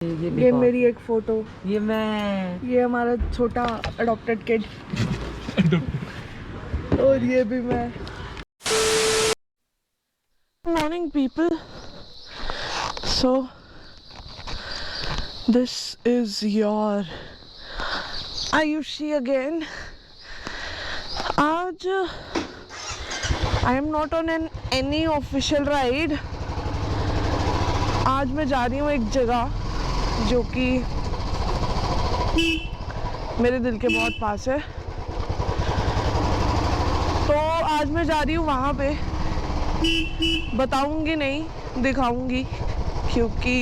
ये मेरी एक फोटो, ये हमारा छोटा अडॉप्टेड किड और ये भी मैं। Morning people, so this is your Ayushi again. आज I am not on any official ride. आज मैं जा रही हूँ एक जगह जो कि मेरे दिल के बहुत पास है। तो आज मैं जा रही हूँ वहाँ पे, बताऊंगी नहीं, दिखाऊंगी, क्योंकि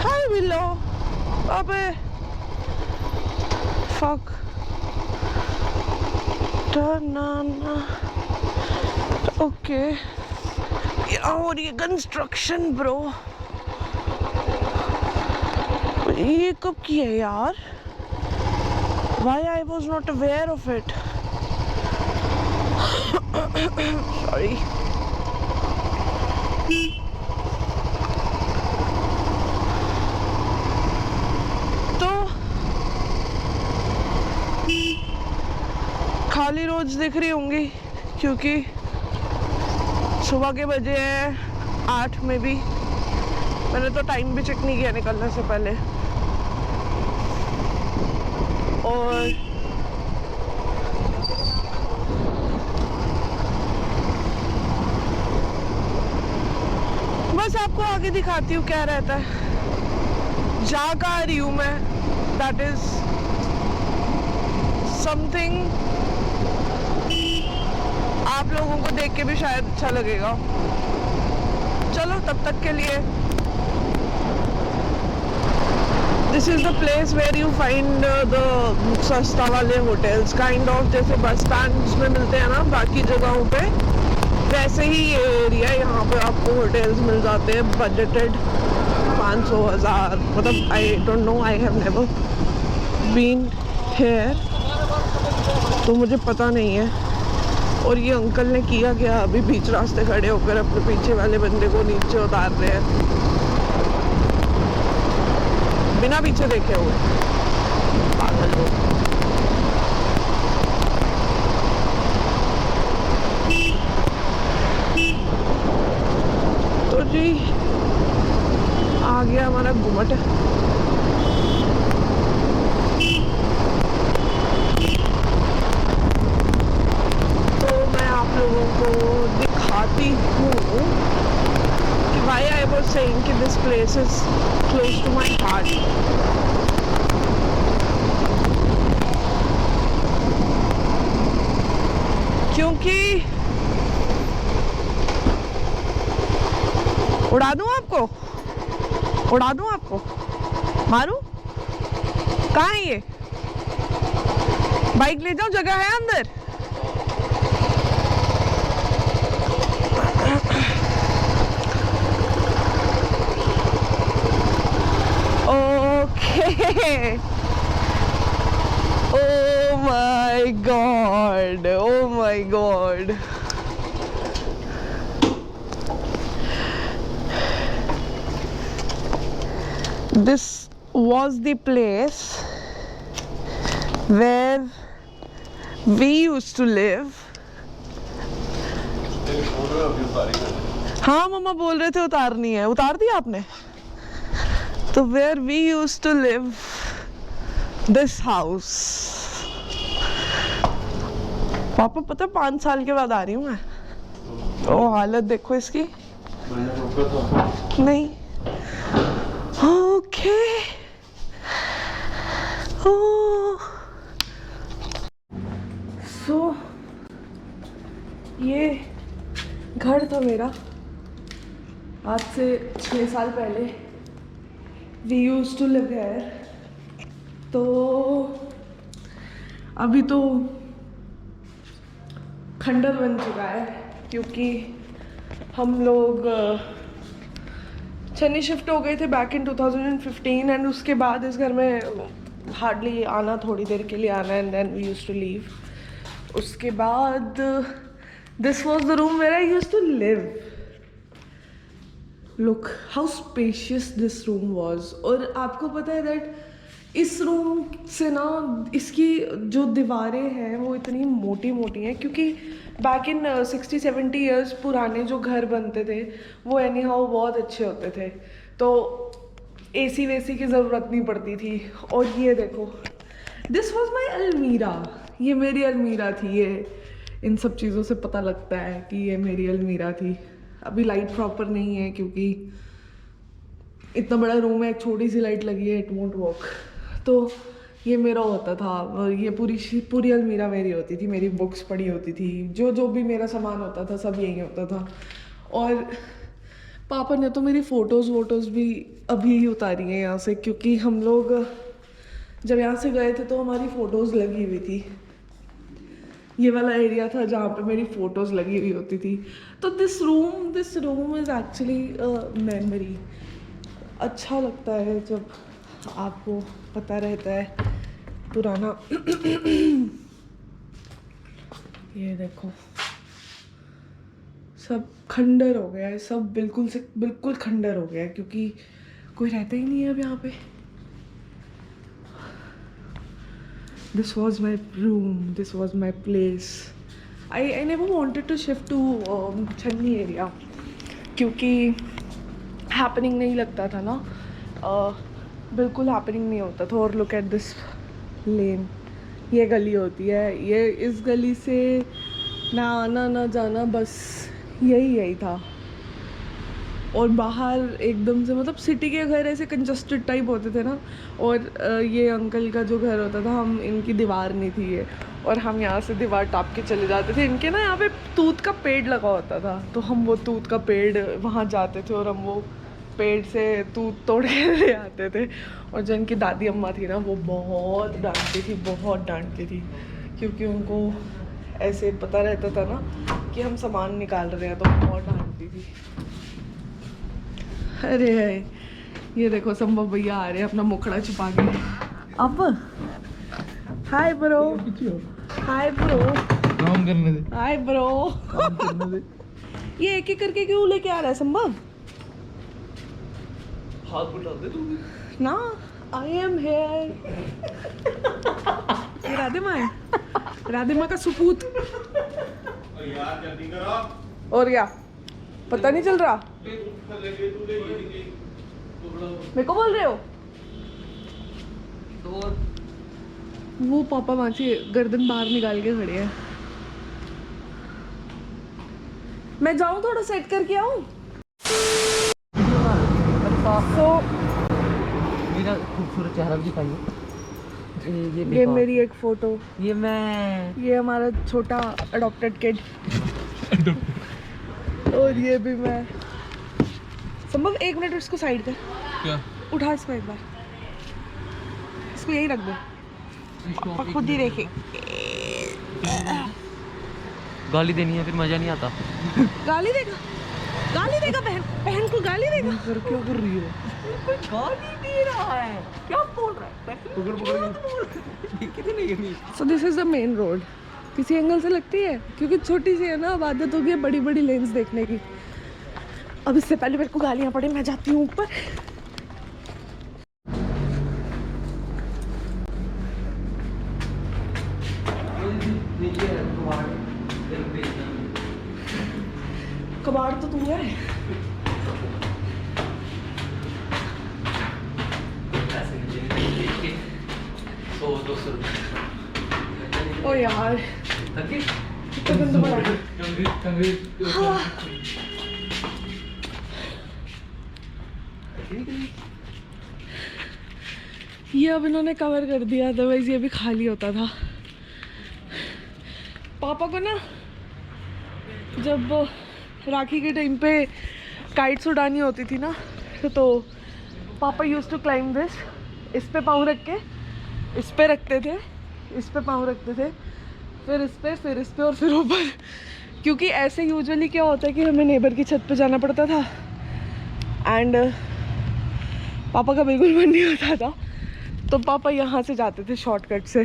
हाय बिल्लो, अबे फक, ओके। और ये कंस्ट्रक्शन ब्रो, ये कब किया है यार? Why I was not aware of it? Sorry. तो खाली रोड्स दिख रही होंगी क्योंकि सुबह के बजे हैं 8 में भी। मैंने तो टाइम भी चेक नहीं किया निकलने से पहले। और बस आपको आगे दिखाती हूँ क्या रहता है। जा का रही हूँ मैं, दैट इज समथिंग आप लोगों को देख के भी शायद अच्छा लगेगा। चलो तब तक के लिए, this is the place where you find the सस्ता वाले होटल्स, काइंड ऑफ जैसे बस स्टैंड में मिलते हैं ना बाकी जगहों पे, वैसे ही ये एरिया। यहाँ पे आपको होटल्स मिल जाते हैं बजटेड 500,000, मतलब I don't know, I have never been here, तो मुझे पता नहीं है। और ये अंकल ने किया क्या, अभी बीच रास्ते खड़े होकर अपने पीछे वाले बंदे को नीचे उतार रहे हैं बिना पीछे देखे हुए, पागल लोग। तो जी आ गया हमारा घुमट। तो मैं आप लोगों को दिखाती हूँ कि why I was saying कि this place is close to my heart। क्योंकि उड़ा दूं आपको, उड़ा दूं आपको, मारूं? कहाँ है ये? बाइक ले जाऊं, जगह है अंदर? Okay, oh my god, oh my god। This was the place where we used to live। हाँ मम्मा बोल रहे थे उतारनी है, उतार दिया आपने? तो where we used to live, this house। पापा पता 5 साल के बाद आ रही हूँ मैं। ओ हालत देखो इसकी। नहीं, ओके, सो ये घर था मेरा आज से 6 साल पहले। We used to live here। तो अभी तो खंडर बन चुका है क्योंकि हम लोग चेन्नई शिफ्ट हो गए थे बैक इन 2015 एंड उसके बाद इस घर में हार्डली आना, थोड़ी देर के लिए आना, and then we used to leave. उसके बाद this was the room where I used to live. Look how spacious this room was. और आपको पता है दैट इस रूम से ना इसकी जो दीवारें हैं वो इतनी मोटी मोटी हैं क्योंकि बैक इन 60-70 ईयर्स पुराने जो घर बनते थे वो एनी हाउ बहुत अच्छे होते थे, तो एसी वेसी की ज़रूरत नहीं पड़ती थी। और ये देखो, दिस वॉज माई अलमीरा, ये मेरी अलमीरा थी। ये इन सब चीज़ों से पता लगता है कि ये मेरी अलमीरा थी। अभी लाइट प्रॉपर नहीं है क्योंकि इतना बड़ा रूम है, एक छोटी सी लाइट लगी है, इट वोंट वर्क। तो ये मेरा होता था, ये पूरी अलमीरा मेरी होती थी, मेरी बुक्स पड़ी होती थी, जो भी मेरा सामान होता था सब यही होता था। और पापा ने तो मेरी फ़ोटोज़ वोटोज़ भी अभी ही उतारी हैं यहाँ से, क्योंकि हम लोग जब यहाँ से गए थे तो हमारी फ़ोटोज़ लगी हुई थी। ये वाला एरिया था जहाँ पे मेरी फ़ोटोज़ लगी हुई होती थी। तो this room is actually memory. अच्छा लगता है जब आपको पता रहता है पुराना। ये देखो सब खंडर हो गया है, सब बिल्कुल खंडर हो गया है क्योंकि कोई रहता ही नहीं है अब यहाँ पे। This was my room, this was my place. I never wanted to shift to Channi area क्योंकि हैपनिंग नहीं लगता था ना, बिल्कुल हैपनिंग नहीं होता था। और लुक एट दिस लेन, ये गली होती है, ये इस गली से ना आना ना जाना बस यही था। और बाहर एकदम से मतलब सिटी के घर ऐसे कंजस्टेड टाइप होते थे ना, और ये अंकल का जो घर होता था, हम इनकी दीवार नहीं थी ये, और हम यहाँ से दीवार टाप के चले जाते थे। इनके ना यहाँ पे तूत का पेड़ लगा होता था, तो हम वो तूत का पेड़ वहाँ जाते थे और हम वो पेड़ से तूत तोड़ के ले आते थे। और जो इनकी दादी अम्मा थी ना वो बहुत डांटती थी क्योंकि उनको ऐसे पता रहता था ना कि हम सामान निकाल रहे हैं, तो बहुत डांटती थी। अरे ये देखो संभव भैया आ रहे हैं अपना मुखड़ा छुपा के। अब हाय ब्रो, हाय ब्रो, काम करने दे, हाय ब्रो। काम करने दे। ये एक एक करके क्यों लेके आ रहा है संभव? हाथ बुला दे तू ना, आई एम हेयर। ये राधे माँ है, राधे माँ का सुपूत। यार जल्दी करो। और क्या पता नहीं चल रहा मेरे को बोल रहे हो? वो पापा वहाँ से गर्दन बाहर निकाल के खड़े हैं। मैं जाऊँ थोड़ा सेट करके आऊँ? तो मेरा खूबसूरत चेहरा भी दिखाइए। ये मेरी एक फोटो, ये हमारा छोटा अडॉप्टेड किड। और ये भी मैं। संभव 1 मिनट इसको साइड कर, क्या उठा इसको एक बार, इसको यही रख दो, पापा खुद ही देखे। गाली देनी है फिर मजा नहीं आता। गाली देगा बहन को गाली देगा। कर क्या कर रही है? कोई गाली दे रहा है, क्या बोल रहा है? पकड़ कितने सो this is the main road. किसी एंगल से लगती है क्योंकि छोटी सी है ना, अब आदत हो गई है बड़ी बड़ी लेंस देखने की। अब इससे पहले मेरे को गालियाँ पड़ी, मैं जाती हूँ ऊपर। कबाड़ तो तू है। ओ यार कितना गंदा पड़ा है। हाँ। ये अब इन्होंने कवर कर दिया, अदरवाइज ये भी खाली होता था। पापा को ना जब राखी के टाइम पे काइट्स उड़ानी होती थी ना, तो पापा यूज्ड टू क्लाइंब दिस। इस पे पाँव रख के इस पे रखते थे, इस पे पाँव रखते थे, फिर इस पे और फिर ऊपर। क्योंकि ऐसे यूजुअली क्या होता है कि हमें नेबर की छत पे जाना पड़ता था एंड पापा का बिल्कुल मन नहीं होता था, तो पापा यहाँ से जाते थे शॉर्टकट से।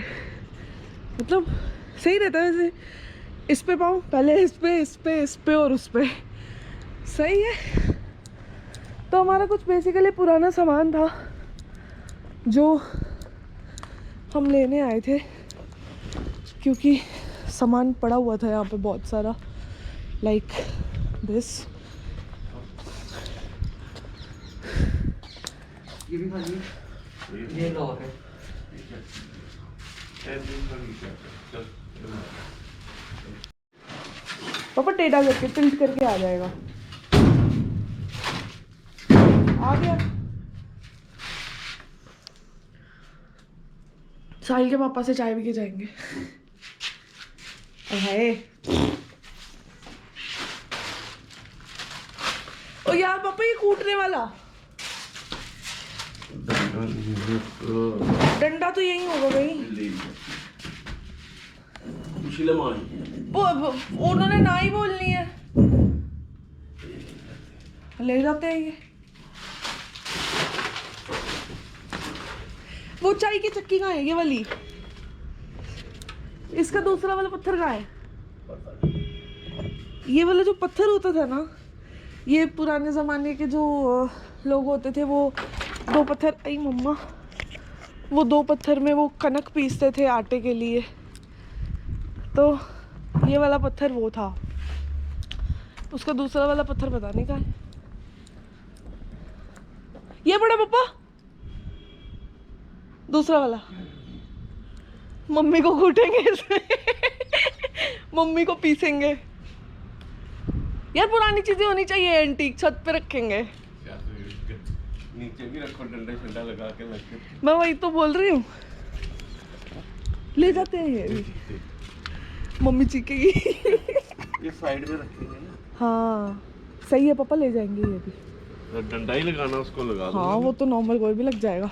मतलब सही रहता है वैसे, इस पे पाँव, पहले इस पे और उस पे, सही है। तो हमारा कुछ बेसिकली पुराना सामान था जो हम लेने आए थे, क्योंकि सामान पड़ा हुआ था यहाँ पे बहुत सारा, लाइक दिस। ये भी खाली, ये लो है। पापा टेढ़ा करके टिल्ट करके आ जाएगा। आ गया। साहिल के पापा से चाय भी के जाएंगे। हाय ओ यार पापा, ये कूटने वाला डंडा तो यही होगा भाई। उन्होंने ना ही बोलनी है, ले जाते हैं ये। वो चाय की चक्की कहाँ है? ये वाली। इसका दूसरा वाला पत्थर कहाँ है? ये वाला जो पत्थर होता था ना, ये पुराने जमाने के जो लोग होते थे, वो दो पत्थर, आई मम्मा, वो दो पत्थर में वो कनक पीसते थे आटे के लिए। तो ये वाला पत्थर वो था, उसका दूसरा वाला पत्थर पता नहीं कहाँ है। ये बड़ा पापा, दूसरा वाला मम्मी को कूटेंगे इसमें। मम्मी को पीसेंगे। यार पुरानी चीजें होनी चाहिए, एंटीक, छत पे रखेंगे। नीचे भी रखो, डंडा शंडा लगा के रखे। मैं वही तो बोल रही हूँ, ले जाते हैं ये भी। मम्मी चीखेगी। ये साइड में रखेंगे ना। हाँ सही है पापा, ले जाएंगे ये भी। डंडा ही लगाना, उसको लगा दो। हाँ वो तो नॉर्मल कोई भी लग जाएगा।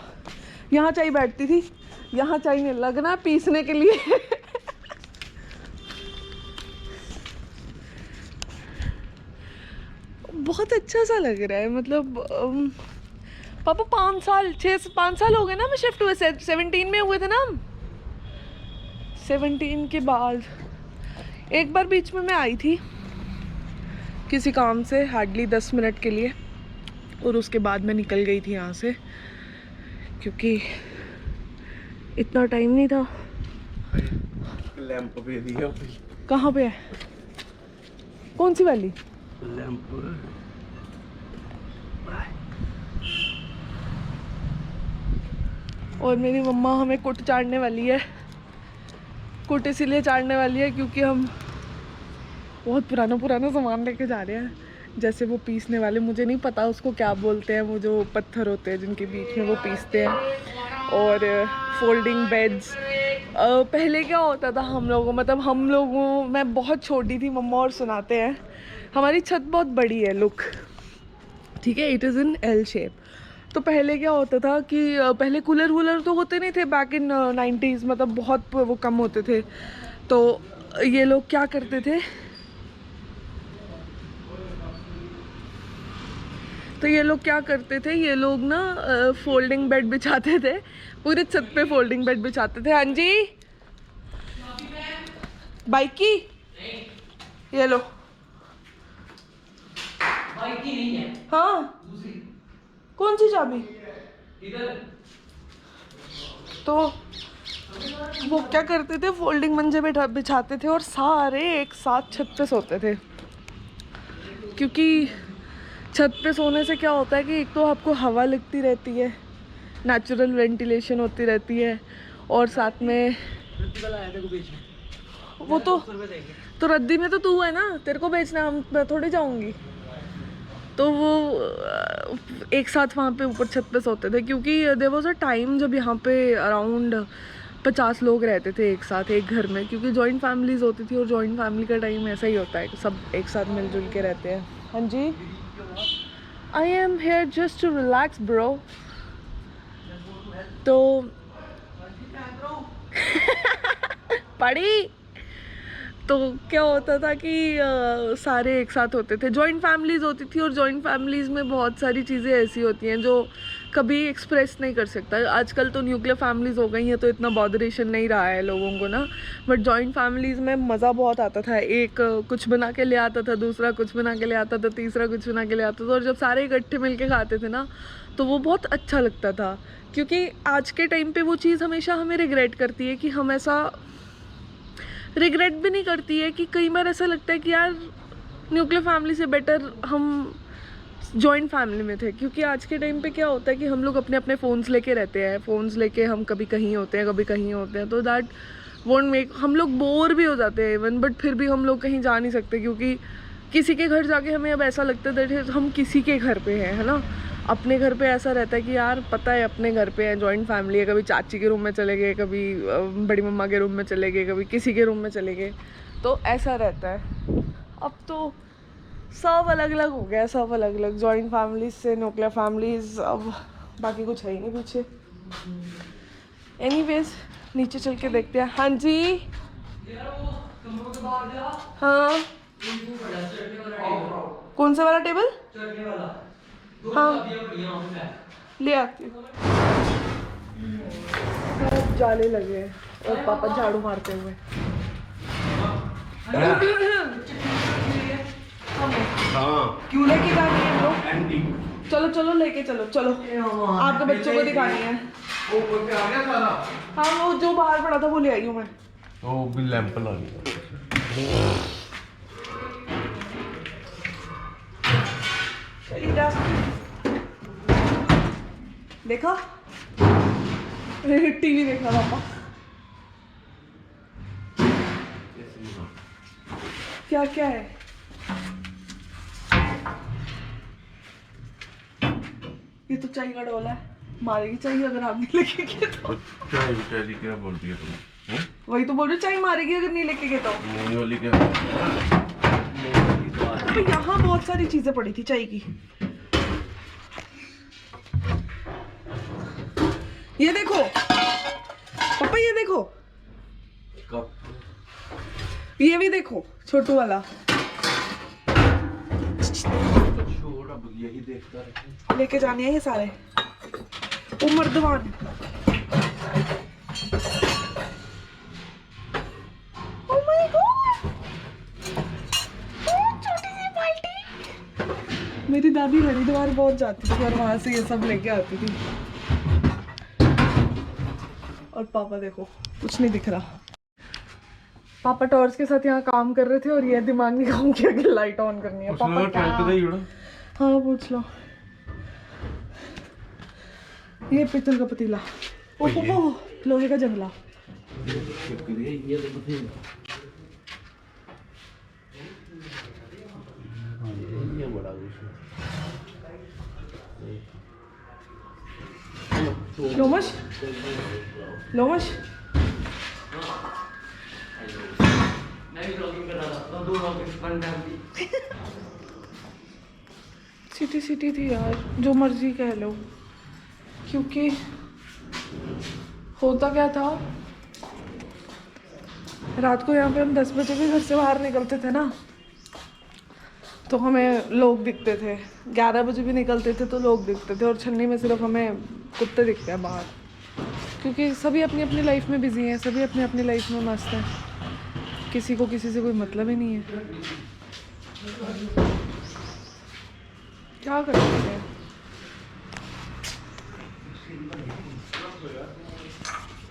यहाँ चाय बैठती थी, यहाँ चाय नहीं लगना पीसने के लिए। बहुत अच्छा सा लग रहा है, मतलब पापा 5 साल हो गए ना, मैं शिफ्ट हुए 17 में हुए थे ना हम। 17 के बाद एक बार बीच में मैं आई थी किसी काम से, हार्डली 10 मिनट के लिए, और उसके बाद मैं निकल गई थी यहाँ से, क्योंकि इतना टाइम नहीं था। लैंप पे दिया। कहाँ पे है? कौन सी वाली लैंप? और मेरी मम्मा हमें कुट चाड़ने वाली है। कुट इसीलिए चाड़ने वाली है क्योंकि हम बहुत पुराना सामान लेके जा रहे हैं। जैसे वो पीसने वाले, मुझे नहीं पता उसको क्या बोलते हैं, वो जो पत्थर होते हैं जिनके बीच में वो पीसते हैं। और फोल्डिंग बेड्स। पहले क्या होता था हम लोगों, मैं बहुत छोटी थी, मम्मा और सुनाते हैं, हमारी छत बहुत बड़ी है, लुक, ठीक है, it is in L shape. तो पहले क्या होता था कि पहले कूलर वूलर तो होते नहीं थे बैक इन 90s, मतलब बहुत वो कम होते थे। तो ये लोग क्या करते थे, ये लोग ना फोल्डिंग बेड बिछाते थे, पूरे छत पे फोल्डिंग बेड बिछाते थे। हाँ जी, बाइक की ये लो। बाइक की नहीं है, हाँ दूसरी। कौन सी चाबी? इधर। तो वो क्या करते थे, फोल्डिंग मंजे बिछाते थे और सारे एक साथ छत पे सोते थे। क्योंकि छत पे सोने से क्या होता है कि एक तो आपको हवा लगती रहती है, नेचुरल वेंटिलेशन होती रहती है, और साथ में वो तो रद्दी में तो तू है ना, तेरे को बेचना, हम मैं थोड़ी जाऊंगी। तो वो एक साथ वहाँ पे ऊपर छत पे सोते थे, क्योंकि देयर वाज अ टाइम जब यहाँ पे अराउंड 50 लोग रहते थे एक साथ एक घर में, क्योंकि जॉइंट फैमिलीज होती थी, और जॉइंट फैमिली का टाइम ऐसा ही होता है कि सब एक साथ मिलजुल के रहते हैं। हाँ जी, I am here just to relax bro. तो पढ़ी तो क्या होता था कि सारे एक साथ होते थे, जॉइंट फैमिलीज़ होती थी, और जॉइंट फैमिलीज़ में बहुत सारी चीज़ें ऐसी होती हैं जो कभी एक्सप्रेस नहीं कर सकता। आजकल तो न्यूक्लियर फैमिलीज़ हो गई हैं तो इतना बॉदरेशन नहीं रहा है लोगों को ना, बट जॉइंट फैमिलीज़ में मज़ा बहुत आता था। एक कुछ बना के ले आता था, दूसरा कुछ बना के ले आता था, तीसरा कुछ बना के ले आता था, और जब सारे इकट्ठे मिल के खाते थे ना तो वो बहुत अच्छा लगता था। क्योंकि आज के टाइम पे वो चीज़ हमेशा हमें रिग्रेट करती है कि हम ऐसा रिग्रेट भी नहीं करती है कि कई बार ऐसा लगता है कि यार न्यूक्लियर फैमिली से बेटर हम जॉइंट फैमिली में थे। क्योंकि आज के टाइम पे क्या होता है कि हम लोग अपने अपने फ़ोन्स लेके रहते हैं, फ़ोन्स लेके हम कभी कहीं होते हैं, कभी कहीं होते हैं, तो दैट वोंट मेक, हम लोग बोर भी हो जाते हैं इवन, बट फिर भी हम लोग कहीं जा नहीं सकते क्योंकि किसी के घर जाके हमें अब ऐसा लगता है दैट हम किसी के घर पे हैं, है ना। अपने घर पे ऐसा रहता है कि यार पता है अपने घर पे है, जॉइंट फैमिली है, कभी चाची के रूम में चले गए, कभी बड़ी मम्मा के रूम में चले गए, कभी किसी के रूम में चले गए, तो ऐसा रहता है। अब तो सब अलग अलग हो गया, सब अलग अलग, जॉइंट फैमिलीज से न्यूक्लियर फैमिलीज, अब बाकी कुछ है ही नहीं पीछे। एनीवेज नीचे चल के देखते हैं। हाँ जी, हाँ कौन सा वाला टेबल? हाँ ले आती हूँ। सब जाले लगे हैं और पापा झाड़ू मारते हुए। हाँ क्यों लेके जा रही है लोग? चलो चलो लेके चलो, चलो आपके बच्चों को दिखानी है। हाँ वो जो बाहर पड़ा था वो ले आई हूँ मैं। वो भी लैंप ला देखा टीवी देखा पापा। क्या क्या है? ये तो चाय का डोला है, मारेगी चाहिए अगर आप नहीं लेके गए तो। चाय क्या बोल रही है तुम? वही तो बोल रही, चाय मारेगी अगर नहीं लेके गए तो। मोनी वाली क्या? तो यहाँ बहुत सारी चीजें पड़ी थी चाय की। ये देखो पापा, ये देखो, ये भी देखो छोटू वाला। यही देखता रहता है। लेके जाने हैं ये सारे। ओ मर्दवान, ओ माय गॉड, छोटी सी बाल्टी। मेरी दादी हरिद्वार बहुत जाती थी और वहां से ये सब लेके आती थी। और पापा देखो कुछ नहीं दिख रहा। पापा टॉर्च के साथ यहाँ काम कर रहे थे और ये दिमाग नहीं काम किया कि लाइट ऑन करनी है। पापा क्या? हाँ पूछ लो। ये पित्तल का पतीला, ओ लोहे का जंगला। लोमश, लोमश सिटी सिटी थी यार, जो मर्जी कह लो। क्योंकि होता क्या था, रात को यहाँ पे हम 10 बजे भी घर से बाहर निकलते थे ना तो हमें लोग दिखते थे। 11 बजे भी निकलते थे तो लोग दिखते थे, और छन्नी में सिर्फ हमें कुत्ते दिखते हैं बाहर। क्योंकि सभी अपनी अपनी लाइफ में बिजी हैं, सभी अपनी अपनी लाइफ में मस्त हैं, किसी को किसी से कोई मतलब ही नहीं है। क्या कर सकते हैं?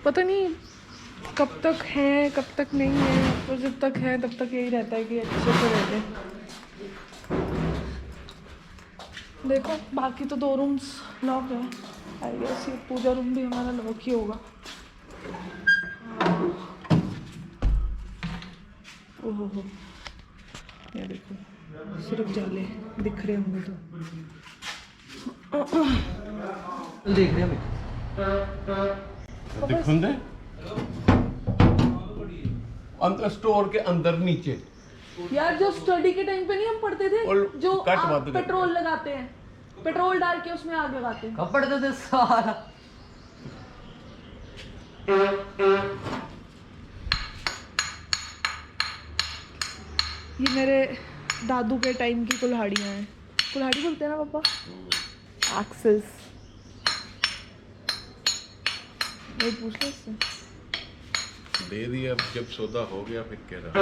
पता नहीं कब तक है कब तक नहीं है, पर जब तक है तब तक यही रहता है कि अच्छे से रहते हैं। देखो बाकी तो 2 रूम्स लॉक है। आई गेस ये पूजा रूम भी हमारा लॉक ही होगा। ओहो ये देखो सिर्फ जाले दिख रहे होंगे तो। देख रहे हैं दिखुंदे अंदर स्टोर के अंदर नीचे यार, जो स्टडी के टाइम पे नहीं हम पढ़ते थे, जो कट आप बात पेट्रोल लगाते हैं, पेट्रोल डाल के उसमें आग लगाते हैं। कब पढ़ते थे सारा? ये मेरे दादू के टाइम की कुल्हाड़ियाँ हैं। कुल्हाड़ी बोलते हैं ना पापा? एक्सेस। वो पूछ लो इससे। दे दिया, अब जब सौदा हो गया फिर कह रहा।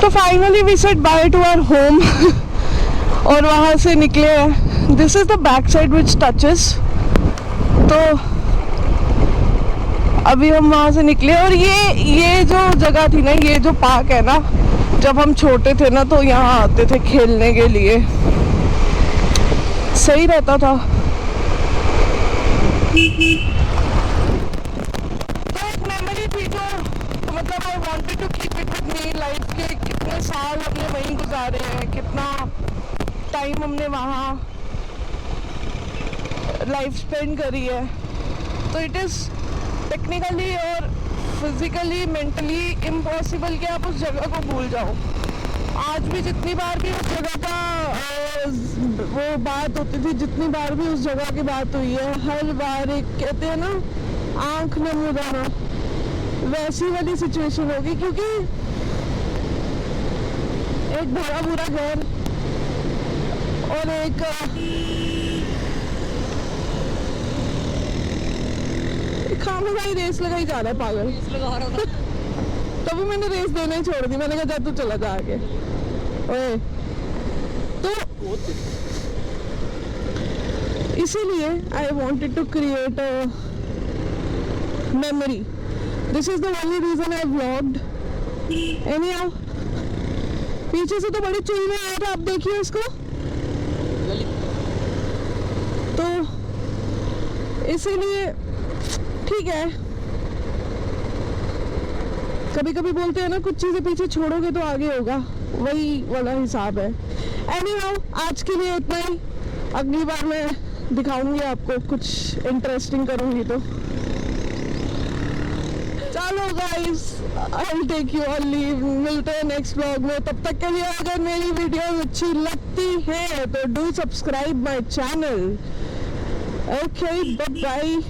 तो finally we said bye to our home और वहाँ से निकले हैं। This is the back side which touches. तो अभी हम वहाँ से निकले और ये जो जगह थी ना, ये जो पार्क है ना, जब हम छोटे थे ना तो यहाँ आते थे खेलने के लिए, सही रहता था। तो एक मेमोरी थी जो मतलब I wanted to keep it with me. Life के कितने साल हमने वहीं गुजारे हैं, कितना टाइम हमने वहाँ लाइफ स्पेंड करी है। तो इट इज़ टेक्निकली और फिजिकली मेंटली इम्पॉसिबल कि आप उस जगह को भूल जाओ। आज भी जितनी बार भी उस जगह का वो बात होती थी, जितनी बार भी उस जगह की बात हुई है, हर बार एक कहते हैं ना आंख नम हो जाना, वैसी वाली सिचुएशन होगी। क्योंकि एक भरा बुरा घर और एक खाना का ही रेस लगाई जा रहा है पागल। तभी मैंने रेस देना ही छोड़ दी। मैंने कहा जा तू चला जा आगे। ओए तो इसीलिए I wanted to create a memory. This is the only reason I vlogged. Anyhow पीछे से तो बड़ी चुई में आया था, आप देखिए उसको। तो इसीलिए ठीक है, कभी कभी बोलते हैं ना कुछ चीजें पीछे छोड़ोगे तो आगे होगा, वही वाला हिसाब है। एनीहाउ आज के लिए इतना ही। अगली बार मैं दिखाऊंगी आपको, कुछ इंटरेस्टिंग करूंगी तो। चलो guys, I will take you on leave. मिलते हैं नेक्स्ट व्लॉग में। तब तक के लिए अगर मेरी वीडियो अच्छी लगती है तो do subscribe my channel. Okay, bye bye.